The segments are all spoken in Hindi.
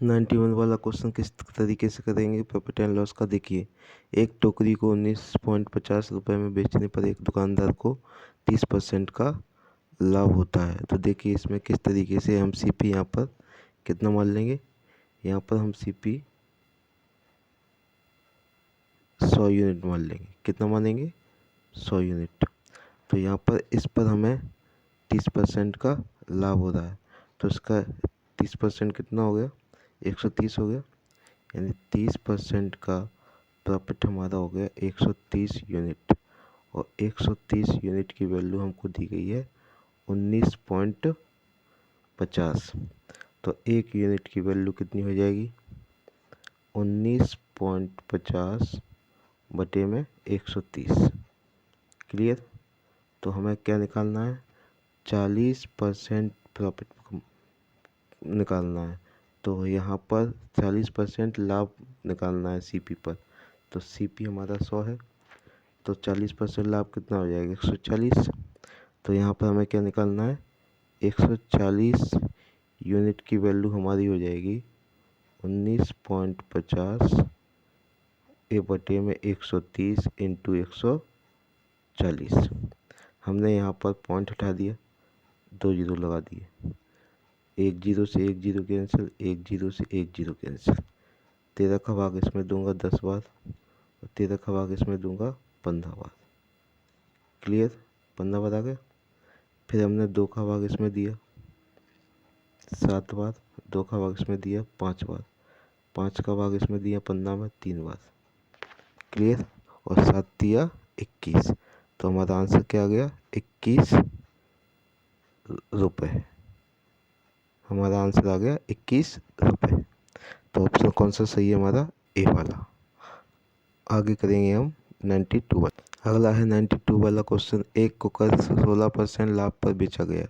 91 वाला क्वेश्चन किस तरीके से करेंगे प्रॉफिट एंड लॉस का। देखिए, एक टोकरी को 19.50 रुपये में बेचने पर एक दुकानदार को 30% का लाभ होता है। तो देखिए इसमें किस तरीके से हम सीपी यहाँ पर कितना मान लेंगे। यहाँ पर हम सीपी 100 यूनिट मान लेंगे। कितना मानेंगे? 100 यूनिट। तो यहाँ पर इस पर हमें 30% का लाभ हो रहा है, तो इसका 30% कितना हो गया? 130 हो गया। यानी 30% का प्रॉफिट हमारा हो गया 130 यूनिट। और 130 यूनिट की वैल्यू हमको दी गई है 19.50। तो एक यूनिट की वैल्यू कितनी हो जाएगी? 19.50 बटे में 130। क्लियर? तो हमें क्या निकालना है? 40% प्रॉफिट निकालना है। तो यहाँ पर 40% लाभ निकालना है सीपी पर। तो सीपी हमारा 100 है, तो 40% लाभ कितना हो जाएगा? 140। तो यहाँ पर हमें क्या निकालना है? 140 यूनिट की वैल्यू हमारी हो जाएगी 19.50 ए बटे में 130 इंटू 140। हमने यहाँ पर पॉइंट हटा दिया, 2 जीरो लगा दिए। एक जीरो से एक जीरो कैंसिल, एक जीरो से एक जीरो कैंसिल। 13 का भाग इसमें दूंगा 10 बार, और 13 का भाग इसमें दूंगा 15 बार। क्लियर? 15 बार आ गया। फिर हमने 2 का भाग इसमें दिया 7 बार, 2 का भाग इसमें दिया 5 बार, 5 का भाग इसमें दिया 15 में 3 बार। क्लियर? और 7 दिया 21। तो हमारा आंसर क्या आ गया? 21 रुपये। हमारा आंसर आ गया 21 रुपये। तो ऑप्शन कौन सा सही है हमारा? ए वाला। आगे करेंगे हम 92 वाला। अगला है 92 वाला क्वेश्चन। एक कुकर 16% लाभ पर बेचा गया।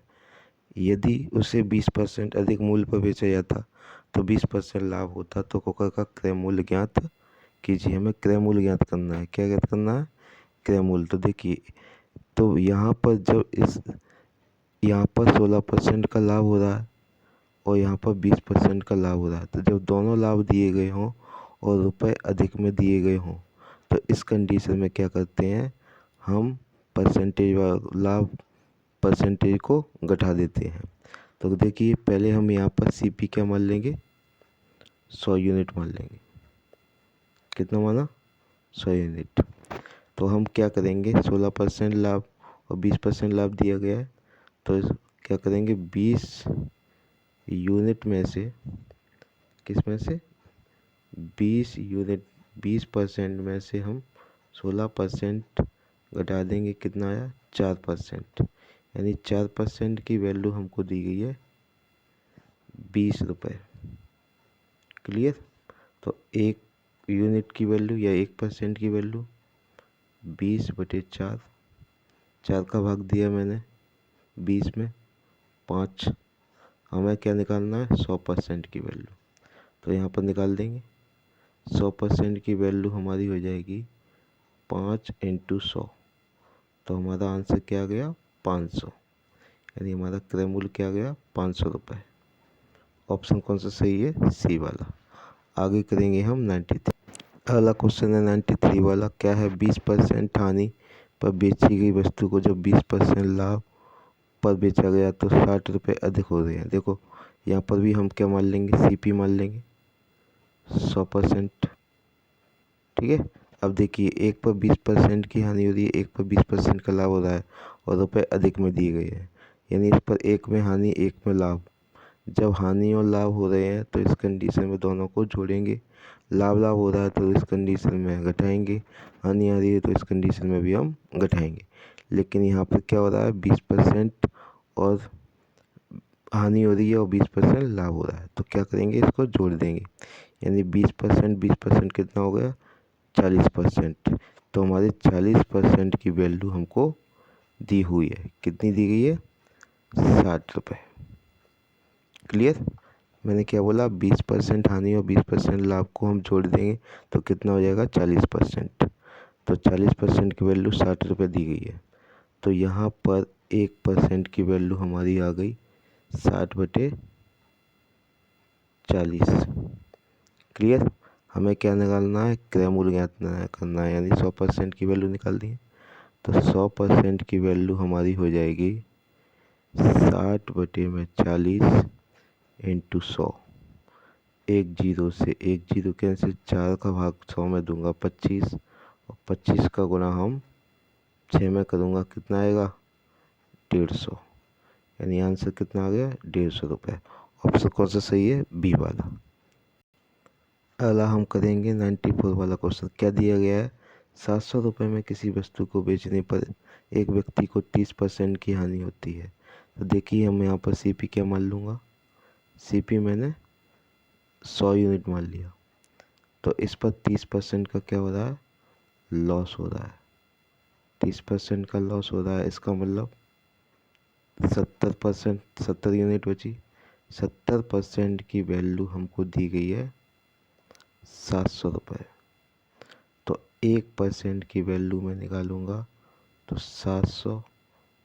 यदि उसे 20% अधिक मूल्य पर बेचा जाता तो 20% लाभ होता। तो कुकर का क्रय मूल्य ज्ञात कीजिए। हमें क्रय मूल्य ज्ञात करना है। क्या ज्ञात करना है? क्रय मूल्य। तो देखिए, तो यहाँ पर जब यहाँ पर 16% का लाभ हो रहा है और यहाँ पर 20% का लाभ हो रहा है, तो जब दोनों लाभ दिए गए हों और रुपए अधिक में दिए गए हों, तो इस कंडीशन में क्या करते हैं? हम परसेंटेज को घटा देते हैं। तो देखिए, पहले हम यहाँ पर सीपी क्या मान लेंगे? 100 यूनिट मान लेंगे। कितना माना? 100 यूनिट। तो हम क्या करेंगे? 16% लाभ और 20% लाभ दिया गया है, तो क्या करेंगे? 20 यूनिट में से, किस में से? 20 यूनिट, 20% में से हम 16% घटा देंगे। कितना आया? 4%। यानी 4% की वैल्यू हमको दी गई है 20 रुपये। क्लियर? तो एक यूनिट की वैल्यू या 1% की वैल्यू 20/4। 4 का भाग दिया मैंने 20 में 5। हमें क्या निकालना है? 100% की वैल्यू। तो यहाँ पर निकाल देंगे। 100% की वैल्यू हमारी हो जाएगी 5 इंटू 100। तो हमारा आंसर क्या आ गया? 500। यानी हमारा क्रय मूल्य क्या आ गया? 500 रुपये। ऑप्शन कौन सा सही है? सी वाला। आगे करेंगे हम 93। अगला क्वेश्चन है 93 वाला। क्या है? 20% हानि पर बेची गई वस्तु को जब 20% लाभ पर बेचा गया तो 60 रुपये अधिक हो रहे हैं। देखो, यहाँ पर भी हम क्या मान लेंगे? सीपी मान लेंगे 100%। ठीक है। अब देखिए, एक पर 20% की हानि हो रही है, एक पर 20% का लाभ हो रहा है और रुपए अधिक में दिए गए हैं। यानी इस पर एक में हानि, एक में लाभ। जब हानि और लाभ हो रहे हैं तो इस कंडीशन में दोनों को जोड़ेंगे। लाभ हो रहा है तो इस कंडीशन में घटाएंगे, हानि आ रही है तो इस कंडीशन में भी हम घटाएंगे। लेकिन यहाँ पर क्या हो रहा है? 20% और हानि हो रही है और 20% लाभ हो रहा है, तो क्या करेंगे? इसको जोड़ देंगे। यानी 20% कितना हो गया? 40%। तो हमारे 40% की वैल्यू हमको दी हुई है। कितनी दी गई है? 60 रुपये। क्लियर? मैंने क्या बोला? 20% हानि और 20% लाभ को हम जोड़ देंगे तो कितना हो जाएगा? 40%। तो 40% की वैल्यू 60 रुपये दी गई है। तो यहाँ पर 1% की वैल्यू हमारी आ गई 60/40। क्लियर। हमें क्या निकालना है, क्रय मूल्य ज्ञात करना है, यानी 100% की वैल्यू निकालनी है। तो 100% की वैल्यू हमारी हो जाएगी 60/40 इंटू 100। एक जीरो से एक जीरो कैंसिल, 4 का भाग 100 में दूंगा 25, और 25 का गुणा हम 6 में करूँगा, कितना आएगा 150। यानी आंसर कितना आ गया 150 रुपये। ऑप्शन कौन सा सही है, बी वाला। अगला हम करेंगे 94 वाला क्वेश्चन। क्या दिया गया है, 700 रुपये में किसी वस्तु को बेचने पर एक व्यक्ति को 30% की हानि होती है। तो देखिए हम यहाँ पर सीपी क्या मान लूँगा, सीपी मैंने 100 यूनिट मान लिया। तो इस पर 30% का क्या हो रहा है, लॉस हो रहा है। 30% का लॉस हो रहा है, इसका मतलब 70 यूनिट बची। 70% की वैल्यू हमको दी गई है 700 रुपये। तो 1% की वैल्यू मैं निकालूंगा, तो 700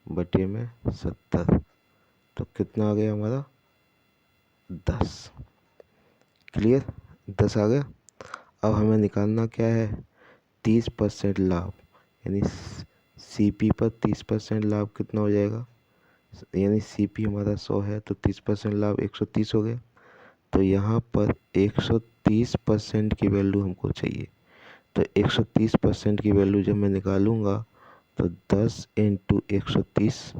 बटे में 70, तो कितना आ गया हमारा 10। क्लियर, 10 आ गया। अब हमें निकालना क्या है, 30% लाभ, यानी सीपी पर 30% लाभ कितना हो जाएगा, यानी सीपी हमारा 100 है तो 30% लाभ 130 हो गया। तो यहाँ पर 130% की वैल्यू हमको चाहिए। तो 130% की वैल्यू जब मैं निकालूंगा तो 10 इंटू 130,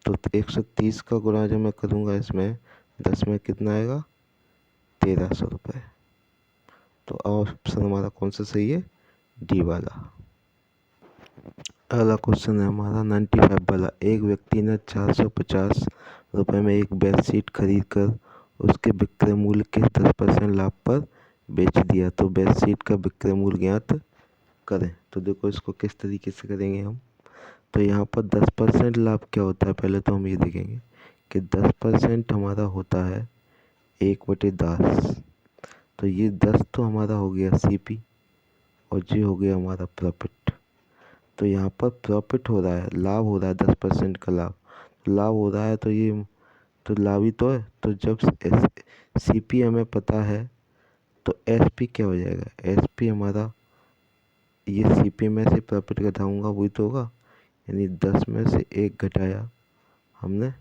तो 130 का गुणा जब मैं करूँगा इसमें 10 में कितना आएगा 1300 रुपये। तो ऑप्शन हमारा कौन सा सही है, डी वाला। अगला क्वेश्चन है हमारा 95 वाला। एक व्यक्ति ने 450 रुपये में एक बेडशीट खरीद कर उसके विक्रय मूल्य के 10% लाभ पर बेच दिया। तो बेडशीट का विक्रय मूल्य ज्ञात करें। तो देखो इसको किस तरीके से करेंगे हम। तो यहाँ पर 10% लाभ क्या होता है, पहले तो हम ये देखेंगे कि 10% हमारा होता है 1/10। तो ये 10 तो हमारा हो गया सीपी, और ये हो गया हमारा प्रॉफिट। तो यहाँ पर प्रॉफिट हो रहा है, लाभ हो रहा है 10% का लाभ, लाभ हो रहा है, तो ये तो लाभ ही तो है। तो जब सीपी हमें पता है तो एसपी क्या हो जाएगा, एसपी हमारा ये सीपी में से प्रॉफिट घटाऊंगा वही तो होगा, यानी 10 में से 1 घटाया हमने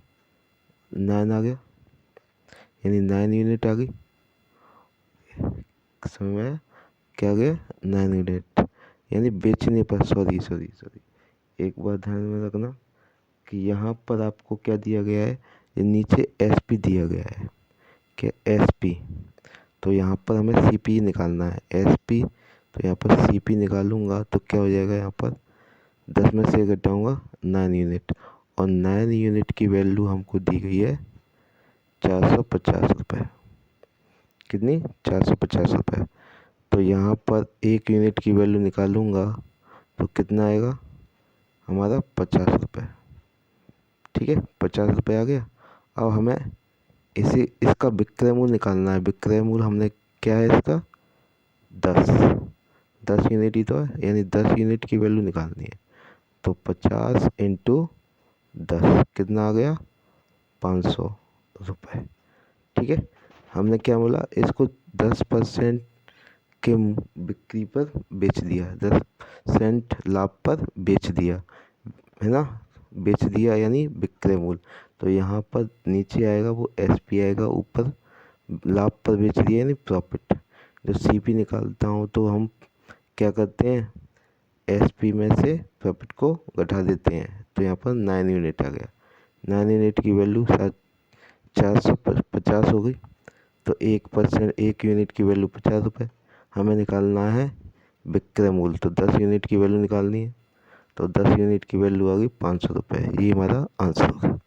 9 आ गया, यानी 9 यूनिट आ गई। समय क्या आ गया 9 यूनिट, यानी बेचने पर, सॉरी एक बार ध्यान में रखना कि यहाँ पर आपको क्या दिया गया है, ये नीचे एसपी दिया गया है, क्या एसपी। तो यहाँ पर हमें सीपी निकालना है, एसपी। तो यहाँ पर सीपी निकालूंगा तो क्या हो जाएगा, यहाँ पर 10 में से घटाऊंगा 9 यूनिट, और 9 यूनिट की वैल्यू हमको दी गई है 450 रुपये। कितनी, 450 रुपये। तो यहाँ पर 1 यूनिट की वैल्यू निकालूंगा तो कितना आएगा हमारा 50 रुपये। ठीक है, 50 रुपये आ गया। अब हमें इसका विक्रय मूल्य निकालना है। विक्रय मूल्य हमने क्या है इसका 10 यूनिट ही तो है, यानी 10 यूनिट की वैल्यू निकालनी है। तो 50 इंटू 10 कितना आ गया 500 रुपये। ठीक है, हमने क्या बोला, इसको 10% के बिक्री पर बेच दिया, 10% लाभ पर बेच दिया, है ना, बेच दिया यानी विक्रय मूल्य। तो यहाँ पर नीचे आएगा वो एसपी आएगा, ऊपर लाभ पर बेच दिया यानी प्रॉफिट। जब सीपी निकालता हूँ तो हम क्या करते हैं, एसपी में से प्रॉफिट को घटा देते हैं। तो यहाँ पर 9 यूनिट आ गया, 9 यूनिट की वैल्यू 450 हो गई। तो 1 यूनिट की वैल्यू 50 रुपये। हमें निकालना है विक्रय मूल्य, तो 10 यूनिट की वैल्यू निकालनी है। तो 10 यूनिट की वैल्यू आ गई 500 रुपये। ये हमारा आंसर होगा।